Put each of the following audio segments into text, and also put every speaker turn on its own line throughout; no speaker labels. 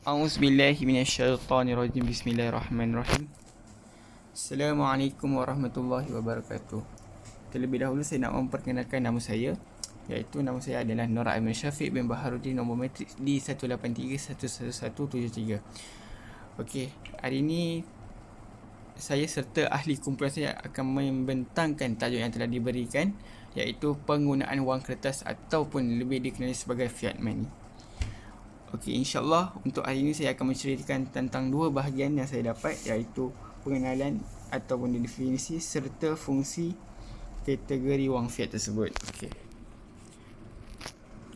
A'udzubillahi minasyaitonirrajim. Bismillahirrahmanirrahim. Assalamualaikum warahmatullahi wabarakatuh. Terlebih dahulu saya nak memperkenalkan nama saya, iaitu nama saya adalah Nur Aiman Syafiq bin Baharudin, nombor matrik D183111173. Okey, hari ini saya serta ahli kumpulan saya akan membentangkan tajuk yang telah diberikan, iaitu penggunaan wang kertas ataupun lebih dikenali sebagai fiat money. Okey, insyaAllah untuk hari ini saya akan menceritakan tentang dua bahagian yang saya dapat, iaitu pengenalan ataupun definisi serta fungsi kategori wang fiat tersebut.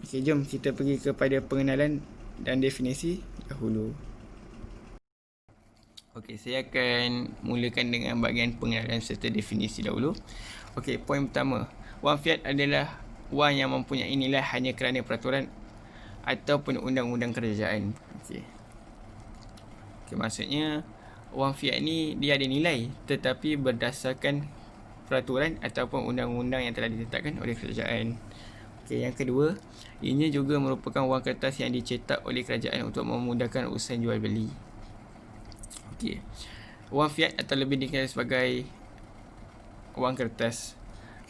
Okey, jom kita pergi kepada pengenalan dan definisi dahulu. Okey, saya akan mulakan dengan bahagian pengenalan serta definisi dahulu. Okey, poin pertama, wang fiat adalah wang yang mempunyai nilai hanya kerana peraturan ataupun undang-undang kerajaan. Okey, maksudnya wang fiat ni dia ada nilai tetapi berdasarkan peraturan ataupun undang-undang yang telah ditetapkan oleh kerajaan. Okey, yang kedua, ianya juga merupakan wang kertas yang dicetak oleh kerajaan untuk memudahkan urusan jual beli. Okey, wang fiat atau lebih dikenal sebagai wang kertas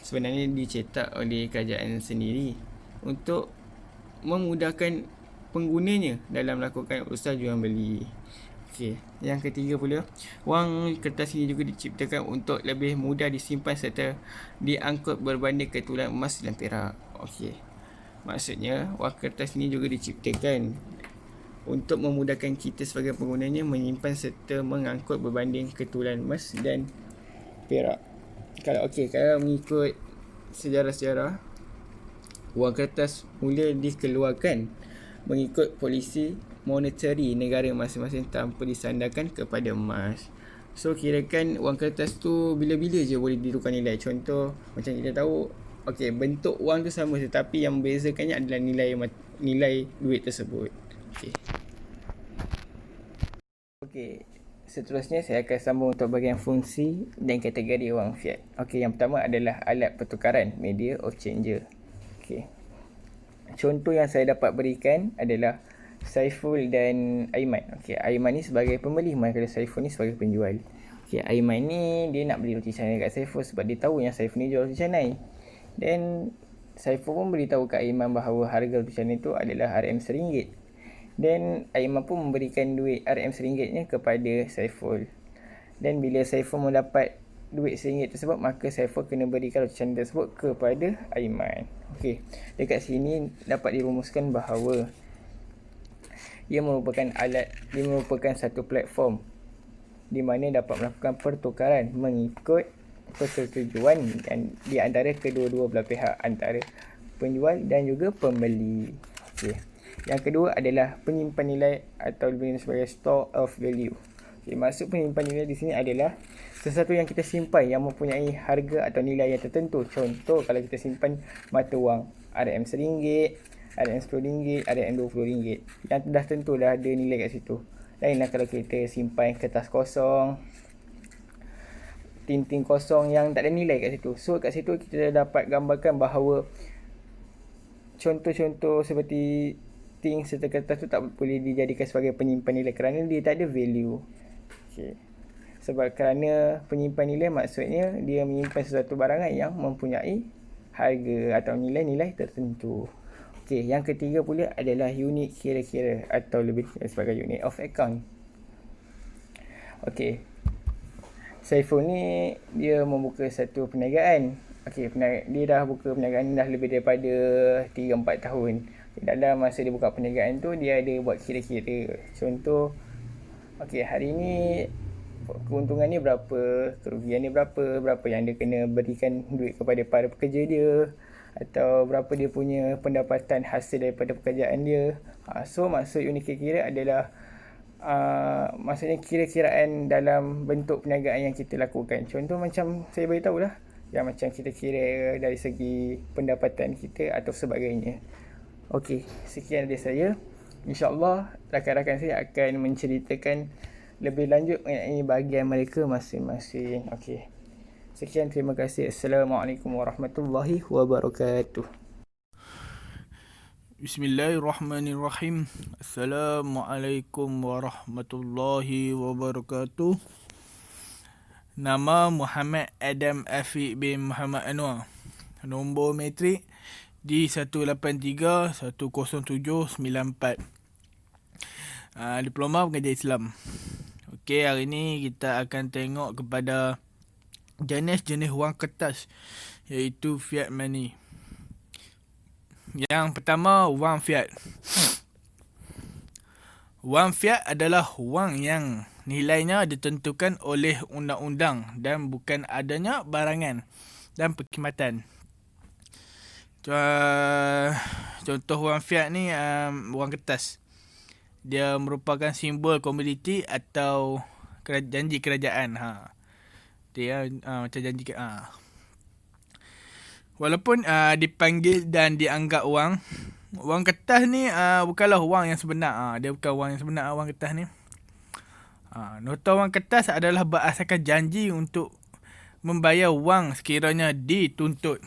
sebenarnya dicetak oleh kerajaan sendiri untuk memudahkan penggunanya dalam melakukan usaha jual beli. Okey, yang ketiga pula, wang kertas ini juga diciptakan untuk lebih mudah disimpan serta diangkut berbanding ketulan emas dan perak. Okey, maksudnya wang kertas ini juga diciptakan untuk memudahkan kita sebagai penggunanya menyimpan serta mengangkut berbanding ketulan emas dan perak. Kalau mengikut sejarah-sejarah, wang kertas mula dikeluarkan mengikut polisi monetary negara masing-masing tanpa disandarkan kepada emas. So, kirakan wang kertas tu bila-bila je boleh ditukar nilai. Contoh, macam kita tahu, bentuk wang tu sama tetapi yang membezakannya adalah nilai duit tersebut. Seterusnya saya akan sambung untuk bahagian fungsi dan kategori wang fiat. Yang pertama adalah alat pertukaran, media of changer. Contoh yang saya dapat berikan adalah Saiful dan Aiman. Aiman ni sebagai pembeli, manakala Saiful ni sebagai penjual. Aiman ni dia nak beli roti canai kat Saiful sebab dia tahu yang Saiful ni jual roti canai. Dan Saiful pun beritahu kat Aiman bahawa harga roti canai tu adalah RM RM1. Dan Aiman pun memberikan duit RM RM1 kepada Saiful. Dan bila Saiful mendapat duit RM1 tersebut, maka Saiful kena berikan roti canai tersebut kepada Aiman. Dekat sini dapat dirumuskan bahawa ia merupakan satu platform di mana dapat melakukan pertukaran mengikut persetujuan dan di antara kedua-dua belah pihak, antara penjual dan juga pembeli. Yang kedua adalah penyimpan nilai atau lebih sebagai store of value. Maksud penyimpan nilai di sini adalah sesuatu yang kita simpan yang mempunyai harga atau nilai yang tertentu. Contoh, kalau kita simpan mata wang RM RM1, RM RM10, RM RM20, yang dah tentu dah ada nilai kat situ. Lainlah kalau kita simpan kertas kosong, tinting kosong yang tak ada nilai kat situ. So kat situ kita dapat gambarkan bahawa contoh-contoh seperti ting serta kertas tu tak boleh dijadikan sebagai penyimpan nilai kerana dia tak ada value. Sebab kerana penyimpan nilai maksudnya dia menyimpan sesuatu barangan yang mempunyai harga atau nilai-nilai tertentu. Yang ketiga pula adalah unit kira-kira atau lebih sebagai unit of account. Saiful ni dia membuka satu perniagaan. Dia dah buka perniagaan dah lebih daripada 3-4 tahun. Dalam masa dia buka perniagaan tu, dia ada buat kira-kira. Contoh, hari ni keuntungan ni berapa, kerugian ni berapa yang dia kena berikan duit kepada para pekerja dia, atau berapa dia punya pendapatan hasil daripada pekerjaan dia. So maksud unit kira-kira adalah maksudnya kira-kiraan dalam bentuk perniagaan yang kita lakukan. Contoh macam saya beritahu lah, yang macam kita kira dari segi pendapatan kita atau sebagainya. Sekian dari saya. InsyaAllah rakan-rakan saya akan menceritakan lebih lanjut mengenai bahagian mereka masing-masing. Sekian, terima kasih. Assalamualaikum warahmatullahi wabarakatuh.
Bismillahirrahmanirrahim. Assalamualaikum warahmatullahi wabarakatuh. Nama Muhammad Adam Afiq bin Muhammad Anwar. Nombor metrik D183-10794. Diploma Pengajian Islam. Okey, hari ni kita akan tengok kepada jenis-jenis wang kertas, iaitu fiat money. Yang pertama, wang fiat. Wang fiat adalah wang yang nilainya ditentukan oleh undang-undang dan bukan adanya barangan dan perkhidmatan. Contoh wang fiat ni, wang kertas. Dia merupakan simbol komoditi atau janji kerajaan. Dia macam janji Walaupun dipanggil dan dianggap wang kertas ni bukanlah wang yang sebenar. Dia bukan wang yang sebenar, wang kertas ni. Nota wang kertas adalah berasaskan janji untuk membayar wang sekiranya dituntut.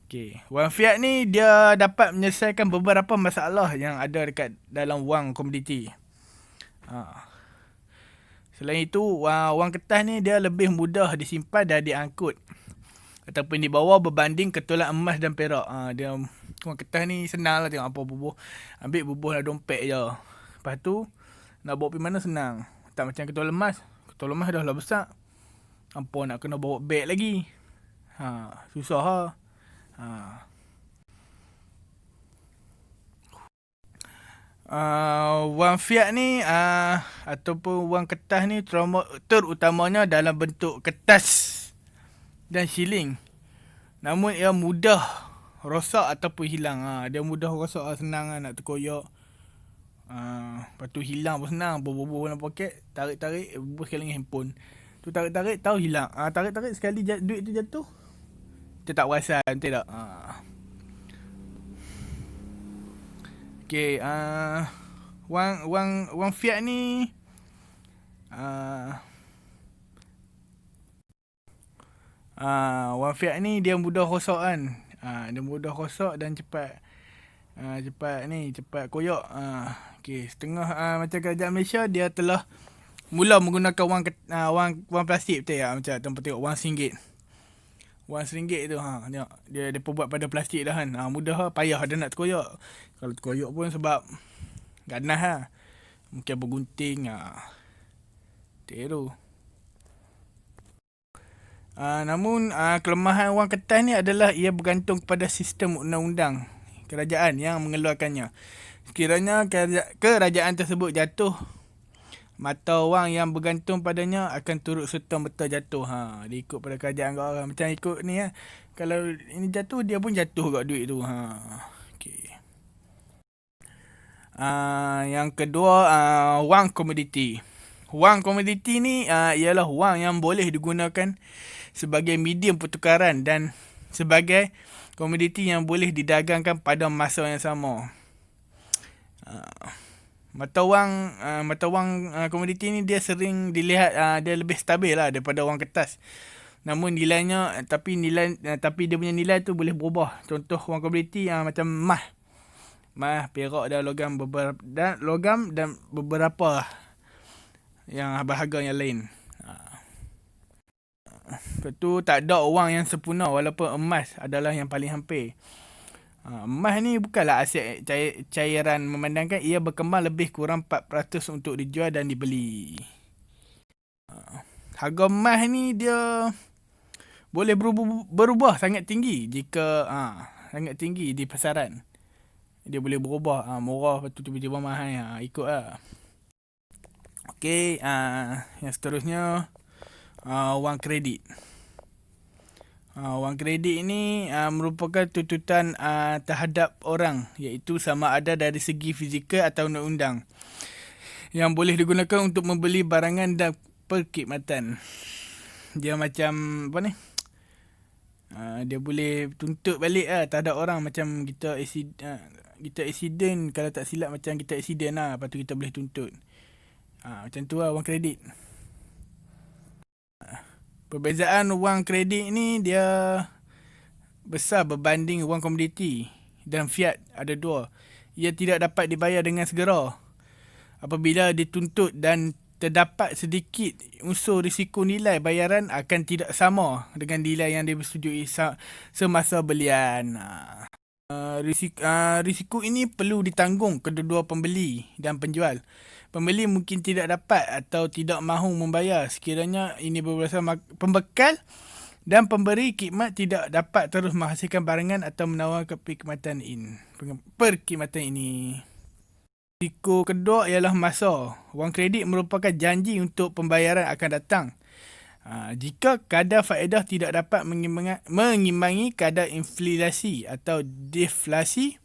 Okay. Wang fiat ni dia dapat menyelesaikan beberapa masalah yang ada dekat dalam wang komoditi. Selain itu, wang kertas ni dia lebih mudah disimpan dan diangkut ataupun dibawa berbanding ketulan emas dan perak. Dia wang kertas ni senang lah, tengok apa bubuh. Ambil bubuh lah dompet je. Lepas tu nak bawa pergi mana senang. Tak macam ketulan emas. Ketulan emas dah lah besar. Apa nak kena bawa beg lagi. Susah lah. Wang fiat ni ataupun wang kertas ni terutamanya dalam bentuk kertas dan shilling. Namun ia mudah rosak ataupun hilang. Dia mudah rosak, senang nak terkoyak. Lepas tu hilang pun senang. Bubuh dalam poket, tarik-tarik, bubuh sekali dengan handphone. Tu tarik-tarik, tahu hilang. Tarik-tarik sekali duit tu jatuh, kita tak perasan, betul tak? Okay, wang fiat ni wang fiat ni dia mudah rosak kan. Dia mudah rosak dan cepat koyak. Okay, setengah macam kerajaan Malaysia dia telah mula menggunakan wang plastik, betul ya? Macam tempat tengok wang RM1. Wang RM1 tu tengok dia buat pada plastik dah kan. Mudah lah, payah dah nak terkoyak. Kalau terkoyak pun sebab ganas lah. Mungkin bergunting. Betul tu. Namun kelemahan wang kertas ni adalah ia bergantung kepada sistem undang-undang kerajaan yang mengeluarkannya. Sekiranya kerajaan tersebut jatuh, mata wang yang bergantung padanya akan turut serta-merta jatuh. Dia ikut pada kerajaan kat orang. Macam ikut ni kalau ini jatuh, dia pun jatuh kat duit tu. Okay. Yang kedua, wang komoditi. Wang komoditi ni ialah wang yang boleh digunakan sebagai medium pertukaran dan sebagai komoditi yang boleh didagangkan pada masa yang sama. Mata wang komoditi ni dia sering dilihat dia lebih stabil lah daripada wang kertas. Namun nilainya tapi dia punya nilai tu boleh berubah. Contoh wang komoditi macam emas, perak dan logam dan beberapa yang berharga yang lain. Lepas tu tak ada wang yang sempurna walaupun emas adalah yang paling hampir. Emas ni bukanlah aset cairan memandangkan ia berkembang lebih kurang 4% untuk dijual dan dibeli. Harga emas ni dia boleh berubah sangat tinggi jika sangat tinggi di pasaran. Dia boleh berubah murah, lepas tu tiba-tiba mahal. Ikut lah. Okey, yang seterusnya wang kredit. Wang kredit ini merupakan tuntutan terhadap orang, iaitu sama ada dari segi fizikal atau undang-undang, yang boleh digunakan untuk membeli barangan dan perkhidmatan. Dia macam apa ni? Dia boleh tuntut balik terhadap orang. Macam kita accident, kalau tak silap macam kita accident lah, lepas tu kita boleh tuntut. Macam tu lah wang kredit. Perbezaan wang kredit ni dia besar berbanding wang komoditi. dan fiat ada dua. Ia tidak dapat dibayar dengan segera. Apabila dituntut dan terdapat sedikit unsur risiko, nilai bayaran akan tidak sama dengan nilai yang disetujui semasa belian. Risiko ini perlu ditanggung kedua-dua pembeli dan penjual. Pembeli mungkin tidak dapat atau tidak mahu membayar sekiranya ini berdasarkan pembekal, dan pemberi khidmat tidak dapat terus menghasilkan barangan atau menawarkan perkhidmatan ini. Risiko kedua ialah masa. Wang kredit merupakan janji untuk pembayaran akan datang. Jika kadar faedah tidak dapat mengimbangi kadar inflasi atau deflasi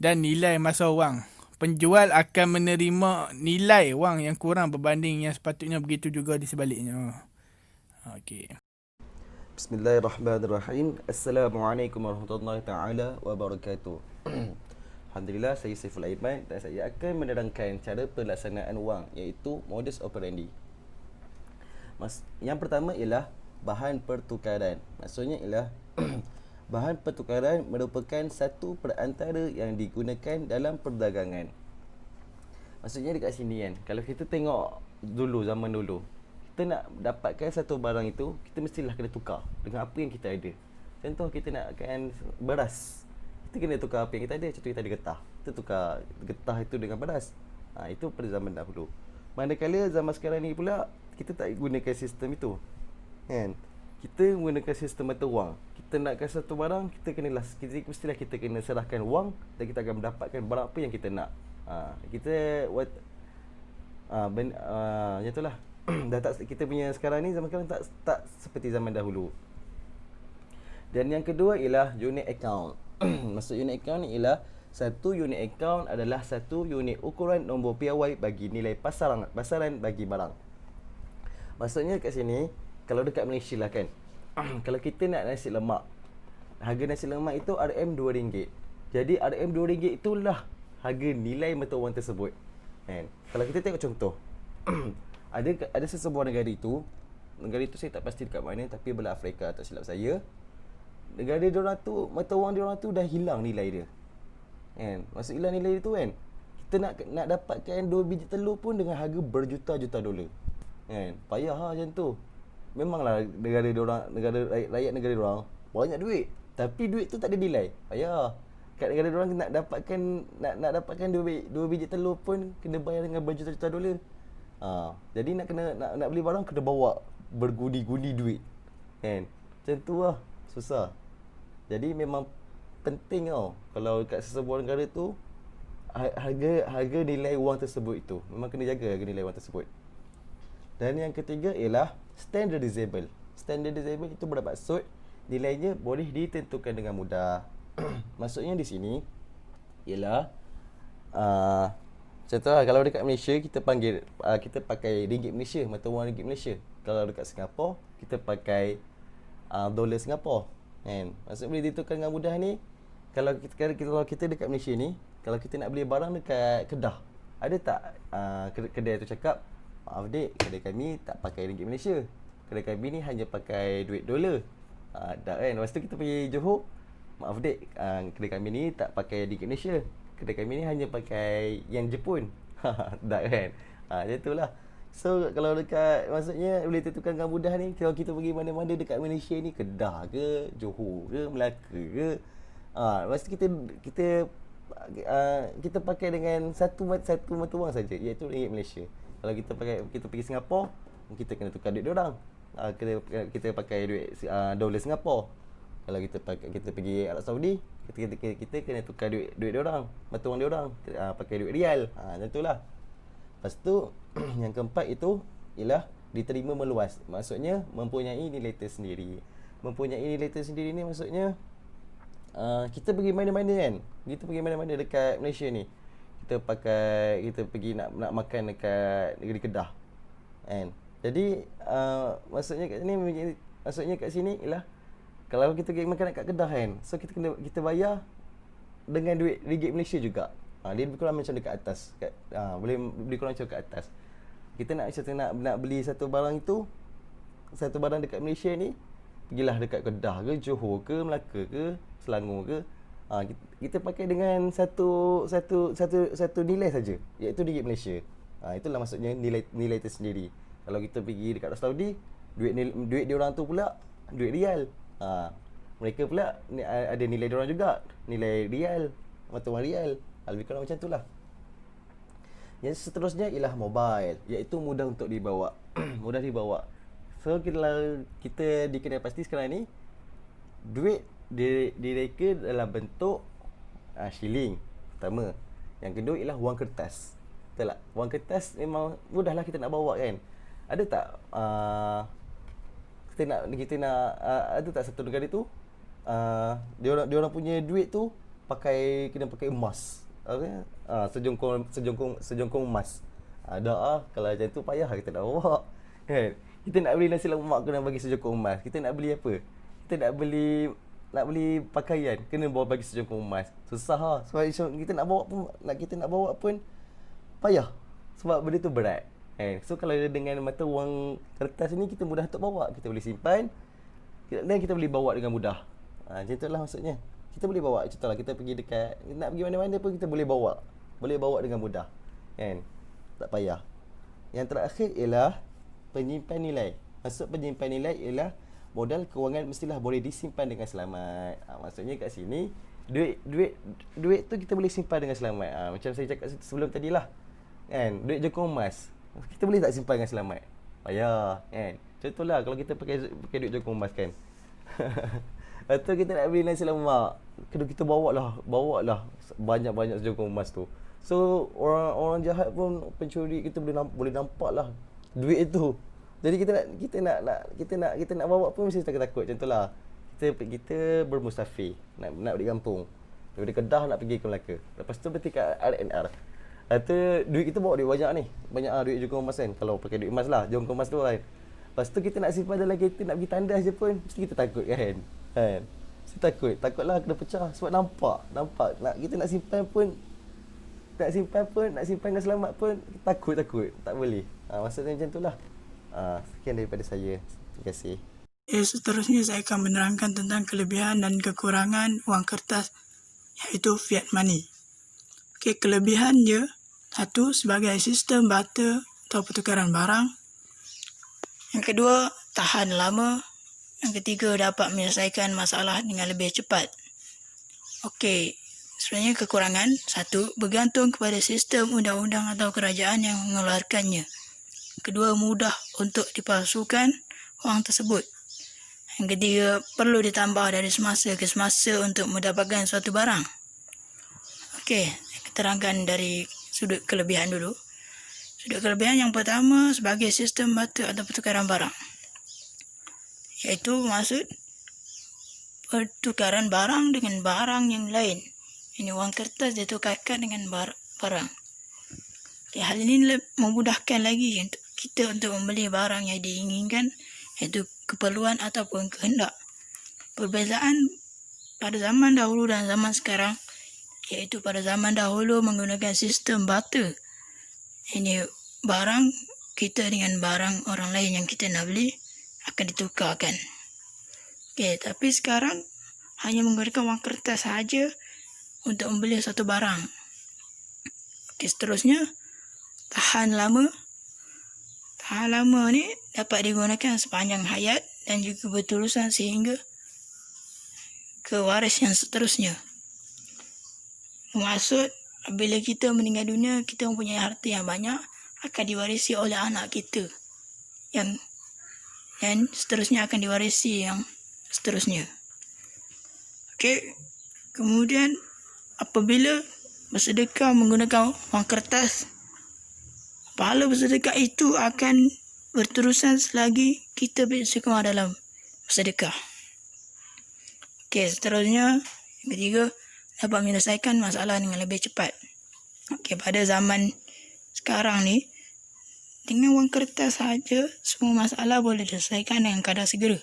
dan nilai masa wang, penjual akan menerima nilai wang yang kurang berbanding yang sepatutnya. Begitu juga di sebaliknya. Okey.
Bismillahirrahmanirrahim. Assalamualaikum warahmatullahi taala wabarakatuh. Alhamdulillah, saya Saiful Aiman dan saya akan menerangkan cara pelaksanaan wang, iaitu modus operandi. Yang pertama ialah bahan pertukaran. Maksudnya ialah bahan pertukaran merupakan satu perantara yang digunakan dalam perdagangan. Maksudnya dekat sini kan, kalau kita tengok dulu, zaman dulu, kita nak dapatkan satu barang itu, kita mestilah kena tukar dengan apa yang kita ada. Contoh, kita nakkan beras, kita kena tukar apa yang kita ada. Contoh, kita ada getah, kita tukar getah itu dengan beras. Itu pada zaman dahulu. Manakala zaman sekarang ni pula, kita tak gunakan sistem itu, kan? Kita menggunakan sistem mata wang. Kita nakkan satu barang, mestilah kita kena serahkan wang dan kita akan mendapatkan barang apa yang kita nak. Macam itulah. Dah tak, kita punya sekarang ni, zaman sekarang tak seperti zaman dahulu. Dan yang kedua ialah unit account. Maksud unit account ni ialah satu unit account adalah satu unit ukuran nombor piawai bagi nilai pasaran bagi barang. Maksudnya kat sini, kalau dekat Malaysia lah kan, kalau kita nak nasi lemak, harga nasi lemak itu RM2. Jadi RM2 itulah harga nilai mata wang tersebut, kan? Kalau kita tengok contoh, ada sesebuah negara itu saya tak pasti dekat mana, tapi belah Afrika tak silap saya. Negara diorang tu, mata wang diorang tu dah hilang nilai dia, kan? Maksud hilang nilai dia tu kan, kita nak dapatkan 2 biji telur pun dengan harga berjuta-juta dolar, kan? Payah macam tu. Memanglah rakyat negara diorang banyak duit, tapi duit tu tak ada nilai. Payah. Kat negara diorang nak dapatkan 2 biji telur pun kena bayar dengan berjuta-juta dolar. Jadi nak beli barang kena bawa bergundi-gundi duit, kan? Macam tu lah, susah. Jadi memang penting tau, kalau kat sesebuah negara tu, harga nilai wang tersebut itu memang kena jaga harga nilai wang tersebut. Dan yang ketiga ialah standardizable. Standardizable itu bermaksud nilainya boleh ditentukan dengan mudah. Maksudnya di sini ialah contohlah, kalau dekat Malaysia kita pakai ringgit Malaysia, mata wang ringgit Malaysia. Kalau dekat Singapura kita pakai dolar Singapura, kan? Maksud boleh ditentukan dengan mudah ni. Kalau kita dekat Malaysia ni, kalau kita nak beli barang dekat Kedah, ada tak kedai tu cakap, maaf dek, kedai kami tak pakai ringgit Malaysia, kedai kami ni hanya pakai duit dolar. Tak kan? Lepas tu kita pergi Johor, maaf dek, kedai kami ni tak pakai ringgit Malaysia, kedai kami ni hanya pakai yen Jepun. Tak kan? Macam tu lah. So kalau dekat, maksudnya boleh tentukan dengan mudah ni. Kalau kita pergi mana-mana dekat Malaysia ni, Kedah ke, Johor ke, Melaka ke, lepas tu kita pakai dengan satu mata wang saja, iaitu ringgit Malaysia. Kalau kita pergi Singapura, kita kena tukar duit diorang. Kita pakai duit dolar Singapura. Kalau kita pergi Arab Saudi, kita kena tukar duit diorang, mata wang diorang, pakai duit rial. Macam itulah. Lepas tu yang keempat itu ialah diterima meluas. Maksudnya mempunyai nilai tersendiri. Mempunyai nilai tersendiri ni maksudnya kita pergi mana-mana kan. Kita pergi mana-mana dekat Malaysia ni, kita pergi nak makan dekat negeri Kedah, kan? Jadi maksudnya kat sini ialah kalau kita pergi makan kat Kedah kan, so kita bayar dengan duit ringgit Malaysia juga. Dia lebih kurang macam dekat atas, boleh lebih kurang macam dekat atas. Kita nak beli satu barang dekat Malaysia ni, pergilah dekat Kedah ke, Johor ke, Melaka ke, Selangor ke, Kita pakai dengan satu nilai saja, iaitu ringgit Malaysia. Itulah maksudnya nilai itu sendiri. Kalau kita pergi dekat Saudi, duit dia orang tu pula duit rial. Mereka pula ada nilai dia orang juga, nilai rial, mata wang rial. Lebih kurang macam itulah. Yang seterusnya ialah mobile, iaitu mudah untuk dibawa. Mudah dibawa. So kita dikenal pasti sekarang ni duit direka dalam bentuk shilling pertama. Yang kedua ialah wang kertas. Betul tak? Wang kertas memang mudahlah kita nak bawa kan. Ada tak kita nak ada tak satu negara tu dia orang punya duit tu kena pakai emas. Sejongkong emas. Kalau macam tu payah kita nak bawa kan. Kita nak beli nasi lemak kena bagi sejongkong emas. Kita nak beli apa? Kita nak beli pakaian kena bawa bagi sejongkong emas. Susah sebab kita nak bawa pun payah sebab benda tu berat kan. So kalau dengan mata wang kertas ni kita mudah untuk bawa, kita boleh simpan dan kita boleh bawa dengan mudah. Macam itulah maksudnya. Kita boleh bawa, contohlah kita pergi nak pergi mana-mana pun kita boleh bawa dengan mudah kan, tak payah. Yang terakhir ialah penyimpan nilai. Maksud penyimpan nilai ialah modal kewangan mestilah boleh disimpan dengan selamat. Maksudnya kat sini duit tu kita boleh simpan dengan selamat. Macam saya cakap sebelum tadilah kan, duit jokong emas kita boleh tak simpan dengan selamat? Payah kan. Contohlah kalau kita pakai duit jokong emas kan. Lepas tu kita nak beli nasi lemak, kita bawa lah banyak-banyak jokong emas tu. So orang jahat pun, pencuri, kita boleh nampak lah duit tu. Jadi kita nak bawa pun mesti takut. Contohlah kita bermusafir nak balik kampung, daripada Kedah nak pergi ke Melaka. Lepas tu berhenti kat RNR. Kata duit kita bawa duit banyak duit jokong emas kan. Kalau pakai duit emas lah, jokong emas tu kan. Lepas tu kita nak simpan dalam kereta, nak pergi tandas je pun mesti kita takut kan. Mesti takutlah kena pecah sebab nampak kita nak simpan dengan selamat pun takut tak boleh. Maksudnya macam itulah. Sekian daripada saya. Terima kasih.
Seterusnya saya akan menerangkan tentang kelebihan dan kekurangan wang kertas, iaitu fiat money. Kelebihannya, satu, sebagai sistem barter atau pertukaran barang. Yang kedua, tahan lama. Yang ketiga, dapat menyelesaikan masalah dengan lebih cepat. Sebenarnya kekurangan, satu, bergantung kepada sistem undang-undang atau kerajaan yang mengeluarkannya. Kedua, mudah untuk dipalsukan wang tersebut. Yang ketiga, perlu ditambah dari semasa ke semasa untuk mendapatkan suatu barang. Saya terangkan dari sudut kelebihan dulu. Sudut kelebihan yang pertama sebagai sistem barter atau pertukaran barang, iaitu maksud pertukaran barang dengan barang yang lain. Ini wang kertas ditukarkan dengan barang. Hal ini memudahkan lagi untuk kita untuk membeli barang yang diinginkan, iaitu keperluan ataupun kehendak. Perbezaan pada zaman dahulu dan zaman sekarang, iaitu pada zaman dahulu menggunakan sistem barter. Ini barang kita dengan barang orang lain yang kita nak beli akan ditukarkan. Tapi sekarang hanya menggunakan wang kertas sahaja untuk membeli satu barang. Seterusnya, tahan lama. Tahan lama ni dapat digunakan sepanjang hayat dan juga berterusan sehingga ke waris yang seterusnya. Maksud, bila kita meninggal dunia, kita mempunyai harta yang banyak akan diwarisi oleh anak kita. Dan seterusnya akan diwarisi yang seterusnya. Kemudian, apabila bersedekah menggunakan wang kertas, pahala bersedekah itu akan berterusan selagi kita bersekuah dalam bersedekah. Seterusnya, yang ketiga, dapat menyelesaikan masalah dengan lebih cepat. Pada zaman sekarang ni, dengan wang kertas sahaja, semua masalah boleh diselesaikan dengan kadar segera.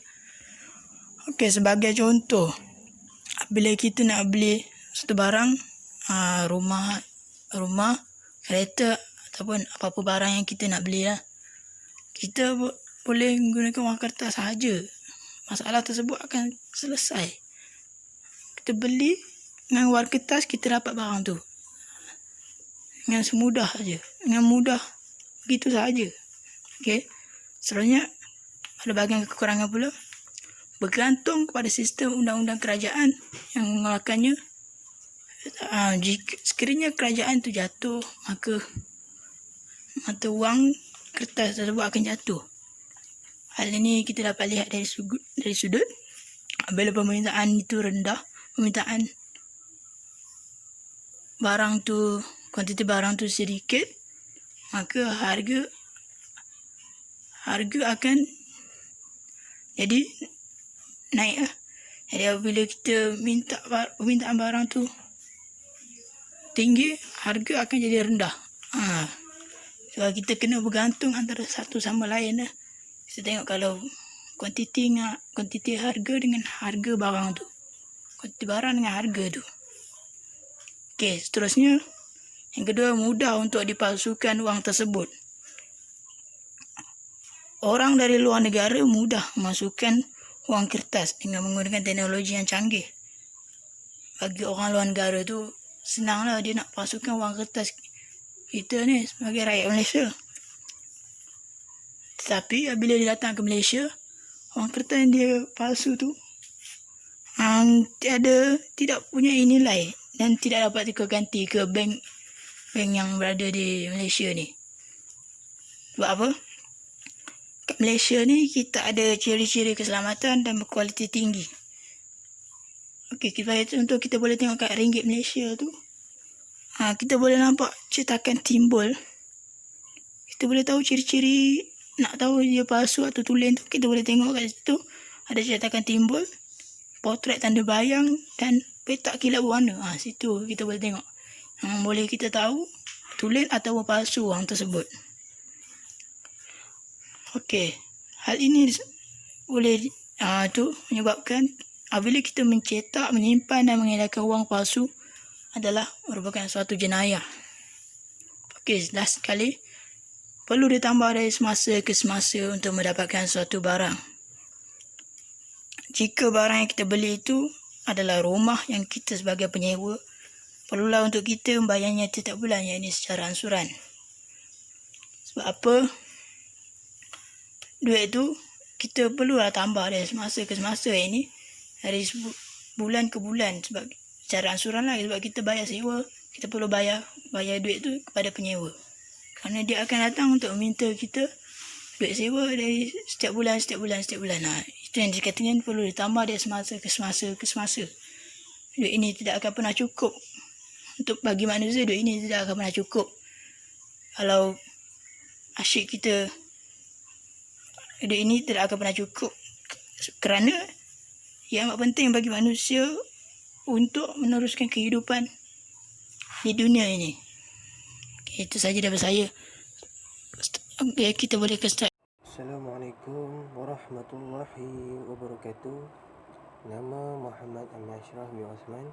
Sebagai contoh, bila kita nak beli satu barang, rumah, kereta ataupun apa-apa barang yang kita nak beli lah, kita boleh menggunakan wang kertas sahaja. Masalah tersebut akan selesai. Kita beli, dengan wang kertas kita dapat barang tu. Dengan semudah saja. Dengan mudah begitu saja. Okey. Seterusnya ada bahagian kekurangan pula. Bergantung kepada sistem undang-undang kerajaan yang mengeluarkannya. Jika sekiranya kerajaan tu jatuh, maka mata wang kertas tersebut akan jatuh. Hal ini kita dapat lihat dari sudut bila permintaan itu rendah, permintaan barang tu, kuantiti barang tu sedikit, maka harga akan jadi naik lah. Jadi apabila kita minta permintaan barang tu tinggi, harga akan jadi rendah. Sebab kita kena bergantung antara satu sama lain lah. Kita tengok kalau kuantiti harga dengan harga barang tu. Kuantiti barang dengan harga tu. Okey, seterusnya yang kedua, mudah untuk dipalsukan wang tersebut. Orang dari luar negara mudah memasukkan wang kertas dengan menggunakan teknologi yang canggih. Bagi orang luar negara tu senanglah dia nak palsukan wang kertas kita ni sebagai rakyat Malaysia. Tetapi bila dia datang ke Malaysia, wang kertas yang dia palsu tu tidak punya nilai dan tidak dapat diganti ke bank yang berada di Malaysia ni. Sebab apa? Kat Malaysia ni kita ada ciri-ciri keselamatan dan berkualiti tinggi. Okey, untuk kita boleh tengok kat ringgit Malaysia tu, kita boleh nampak cetakan timbul. Kita boleh tahu ciri-ciri, nak tahu dia palsu atau tulen tu, kita boleh tengok kat situ ada cetakan timbul, potret tanda bayang dan petak kilap warna. Situ kita boleh tengok. Boleh kita tahu tulen atau palsu wang tersebut. Okey, hal ini boleh menyebabkan apabila kita mencetak, menyimpan dan mengedarkan wang palsu adalah merupakan suatu jenayah. Okey, last sekali, perlu ditambah dari semasa ke semasa untuk mendapatkan suatu barang. Jika barang yang kita beli itu adalah rumah yang kita sebagai penyewa, perlulah untuk kita membayarnya setiap bulan, iaitu secara ansuran. Sebab apa? Duit tu kita perlulah tambah dari semasa ke semasa ini, dari bulan ke bulan, sebab secara ansuran lah, sebab kita bayar sewa, kita perlu bayar duit tu kepada penyewa. Kerana dia akan datang untuk meminta kita duit sewa dari setiap bulan. Itu yang dikatakan perlu ditambah dari semasa ke semasa. Duit ini tidak akan pernah cukup. Untuk bagi manusia, duit ini tidak akan pernah cukup. Kalau asyik kita, duit ini tidak akan pernah cukup. Kerana yang amat penting bagi manusia untuk meneruskan kehidupan di dunia ini. Okay, itu saja daripada saya. Okay, kita boleh ke start.
Assalamualaikum warahmatullahi wabarakatuh. Nama Muhammad Al-Ashraf bin Osman.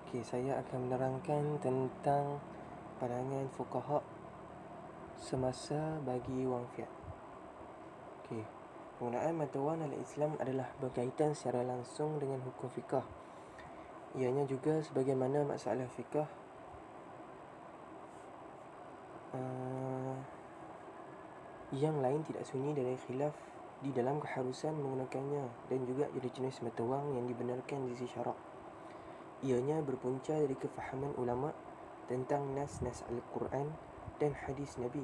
Okay, saya akan menerangkan tentang pandangan fuqaha semasa bagi wang fiat. Okay, penggunaan mata wang dalam Islam adalah berkaitan secara langsung dengan hukum fiqah. Ianya juga sebagaimana masalah fiqah yang lain tidak sunyi dari khilaf di dalam keharusan menggunakannya, dan juga jenis mata wang yang dibenarkan di sisi syarak. Ianya berpunca dari kefahaman ulama tentang nas-nas Al-Quran dan hadis Nabi.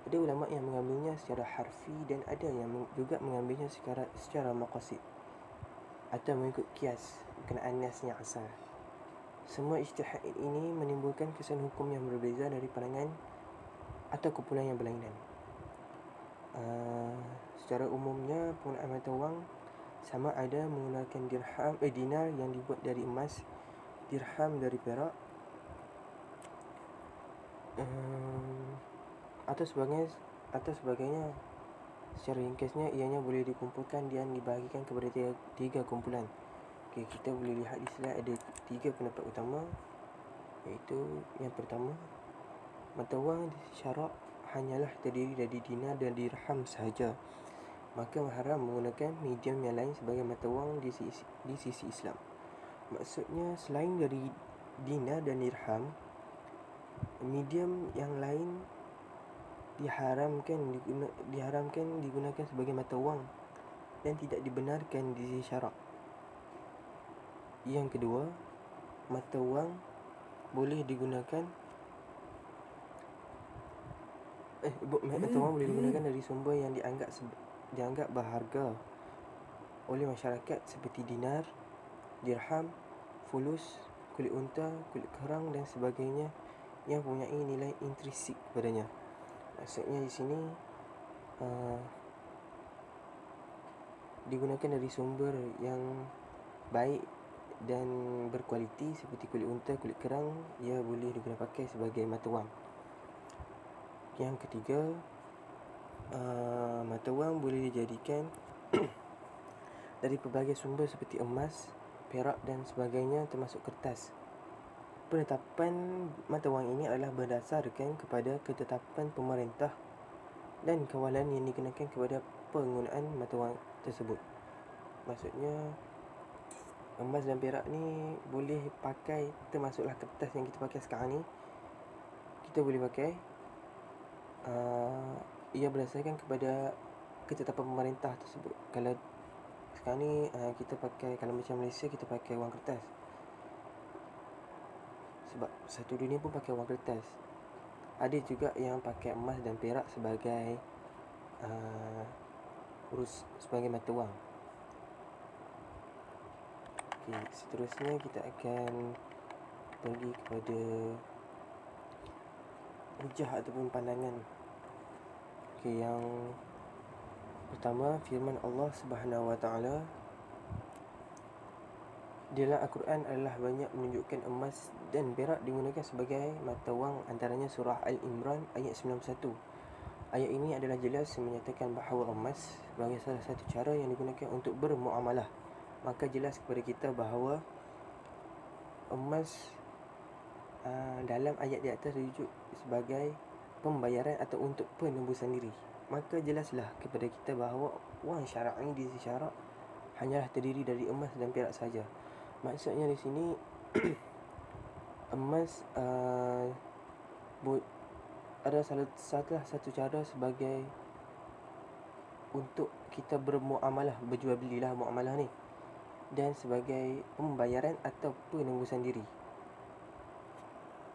Ada ulama yang mengambilnya secara harfi dan ada yang juga mengambilnya secara maqasid atau mengikut kias berkenaan nasnya asal. Semua ijtihad ini menimbulkan kesan hukum yang berbeza dari pandangan atau kumpulan yang berlainan. Secara umumnya penggunaan mata wang sama ada menggunakan dinar yang dibuat dari emas, dirham dari perak, atau sebagainya. Secara ringkasnya, ianya boleh dikumpulkan dan dibahagikan kepada tiga kumpulan. Okay, kita boleh lihat di slide ada 3 pendapat utama, iaitu yang pertama, mata wang syarak hanyalah terdiri dari dinar dan dirham sahaja. maka haram menggunakan medium yang lain sebagai mata wang di sisi Islam. Maksudnya selain dari dinar dan dirham, medium yang lain diharamkan digunakan sebagai mata wang dan tidak dibenarkan di sisi syarak. Yang kedua, mata wang boleh digunakan dari sumber yang dianggap berharga oleh masyarakat seperti dinar, dirham, fulus, kulit unta, kulit kerang dan sebagainya yang mempunyai nilai intrinsik padanya. Maksudnya di sini digunakan dari sumber yang baik dan berkualiti seperti kulit unta, kulit kerang, ia boleh digunakan pakai sebagai mata wang. Yang ketiga, mata wang boleh dijadikan dari pelbagai sumber seperti emas, perak dan sebagainya termasuk kertas. Penetapan mata wang ini adalah berdasarkan kepada ketetapan pemerintah dan kawalan yang dikenakan kepada penggunaan mata wang tersebut. Maksudnya emas dan perak ni boleh pakai, termasuklah kertas yang kita pakai sekarang ni, kita boleh pakai. Ia berdasarkan kepada ketetapan pemerintah tersebut. Kalau sekarang ni kita pakai, kalau macam Malaysia kita pakai wang kertas, sebab satu dunia pun pakai wang kertas. Ada juga yang pakai emas dan perak sebagai sebagai mata wang. Okay, seterusnya kita akan pergi kepada hujah ataupun pandangan. Okay, yang pertama, firman Allah Subhanahu Wa Taala dalam Al-Quran adalah banyak menunjukkan emas dan perak digunakan sebagai mata wang, antaranya surah Al-Imran ayat 91. Ayat ini adalah jelas menyatakan bahawa emas sebagai salah satu cara yang digunakan untuk bermuamalah. Maka jelas kepada kita bahawa emas dalam ayat di atas rujuk sebagai pembayaran atau untuk penembusan diri. Maka jelaslah kepada kita bahawa wang syar'i di sisi syarak hanyalah terdiri dari emas dan perak saja. Maksudnya di sini emas adalah salah satu cara sebagai untuk kita bermuamalah, berjual belilah muamalah ni, dan sebagai pembayaran atau penembusan diri.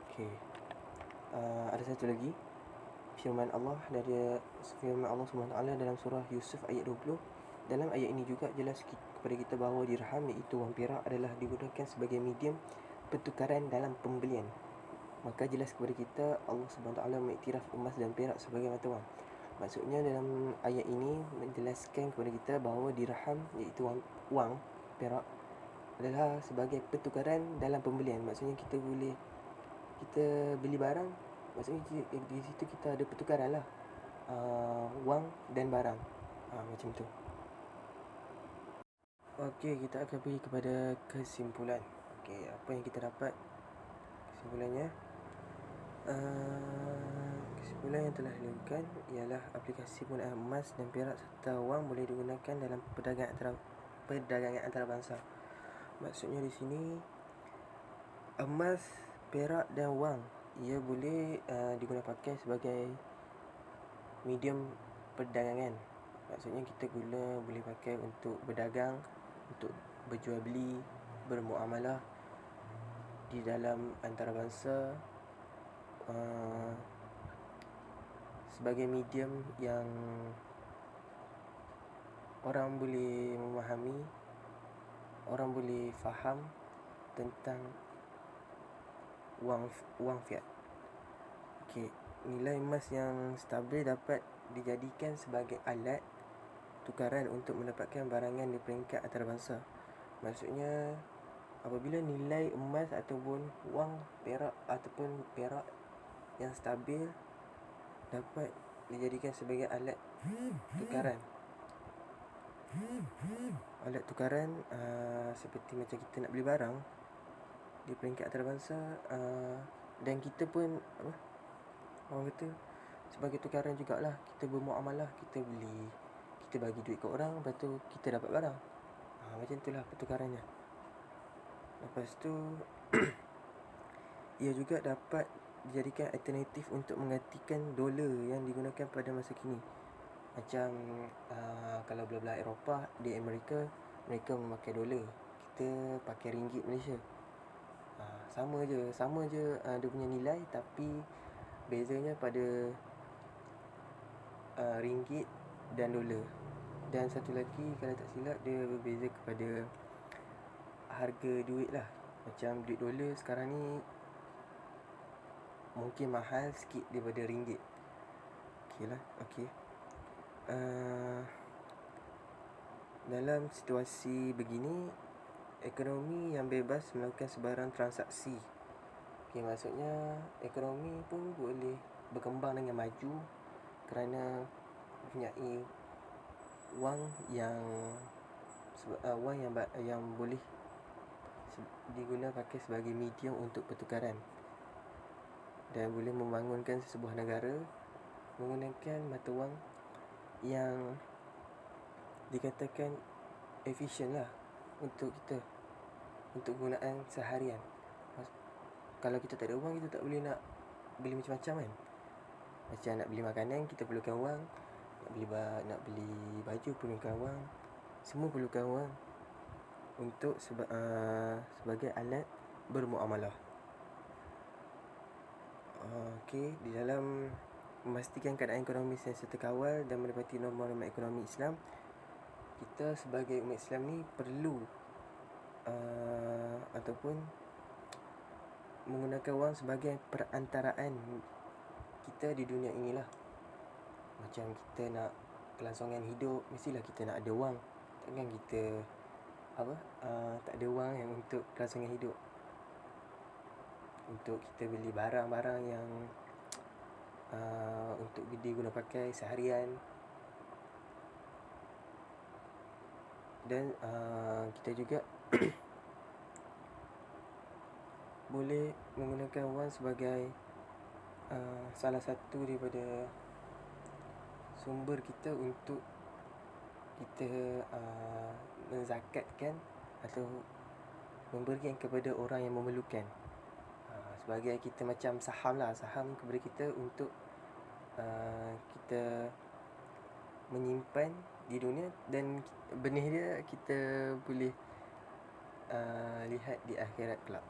Okey. Ada satu lagi firman Allah SWT dalam surah Yusuf ayat 20. Dalam ayat ini juga jelas kepada kita bahawa dirham iaitu wang perak adalah digunakan sebagai medium pertukaran dalam pembelian. Maka jelas kepada kita Allah SWT mengiktiraf emas dan perak sebagai mata wang. Maksudnya dalam ayat ini menjelaskan kepada kita bahawa dirham iaitu wang perak adalah sebagai pertukaran dalam pembelian. Maksudnya kita beli barang, maksudnya di situ kita ada pertukaran lah, wang dan barang, macam tu. Okey, kita akan pergi kepada kesimpulan. Okey, apa yang kita dapat kesimpulannya? Kesimpulan yang telah dilakukan ialah aplikasi penggunaan emas dan perak serta wang boleh digunakan dalam perdagangan antarabangsa. Maksudnya di sini emas, perak dan wang ia boleh digunakan pakai sebagai medium perdagangan. Maksudnya kita boleh pakai untuk berdagang, untuk berjual beli, bermuamalah di dalam antarabangsa, sebagai medium yang orang boleh memahami, orang boleh faham tentang wang fiat. Okey, nilai emas yang stabil dapat dijadikan sebagai alat tukaran untuk mendapatkan barangan di peringkat antarabangsa. Maksudnya apabila nilai emas ataupun wang perak ataupun perak yang stabil dapat dijadikan sebagai alat tukaran. Alat tukaran seperti macam kita nak beli barang di peringkat antarabangsa, dan kita pun orang kata sebagai tukaran jugalah, kita bermuamalah, kita kita bagi duit ke orang, lepas tu kita dapat barang. Macam itulah pertukarannya. Lepas tu ia juga dapat dijadikan alternatif untuk menggantikan dolar yang digunakan pada masa kini. Macam kalau belah-belah Eropah, di Amerika, mereka memakai dolar, kita pakai ringgit Malaysia. Sama je dia punya nilai, tapi bezanya pada ringgit dan dolar. Dan satu lagi, kalau tak silap, dia berbeza kepada harga duit lah. Macam duit dolar sekarang ni mungkin mahal sikit daripada ringgit. Okey. Dalam situasi begini, ekonomi yang bebas melakukan sebarang transaksi. Maksudnya ekonomi pun boleh berkembang dengan maju kerana mempunyai wang yang boleh digunakan pakai sebagai medium untuk pertukaran, dan boleh membangunkan sebuah negara menggunakan mata wang yang dikatakan efisien lah untuk kita, untuk gunaan seharian. Kalau kita tak ada wang, kita tak boleh nak beli macam-macam kan. Macam nak beli makanan, kita perlukan wang. Nak beli baju, perlukan wang. Semua perlukan wang untuk sebagai alat bermuamalah. Di dalam memastikan keadaan ekonomi sentiasa terkawal dan menepati norma-norma ekonomi Islam, kita sebagai umat Islam ni perlu ataupun menggunakan wang sebagai perantaraan kita di dunia inilah. Macam kita nak kelangsungan hidup, mestilah kita nak ada wang. Takkan kita tak ada wang yang untuk kelangsungan hidup, untuk kita beli barang-barang yang untuk diguna pakai seharian. Dan kita juga boleh menggunakan wang sebagai salah satu daripada sumber kita untuk kita menzakatkan atau memberikan kepada orang yang memerlukan. Sebagai kita macam saham kepada kita untuk kita menyimpan di dunia, dan benih dia kita boleh lihat di akhirat kelak.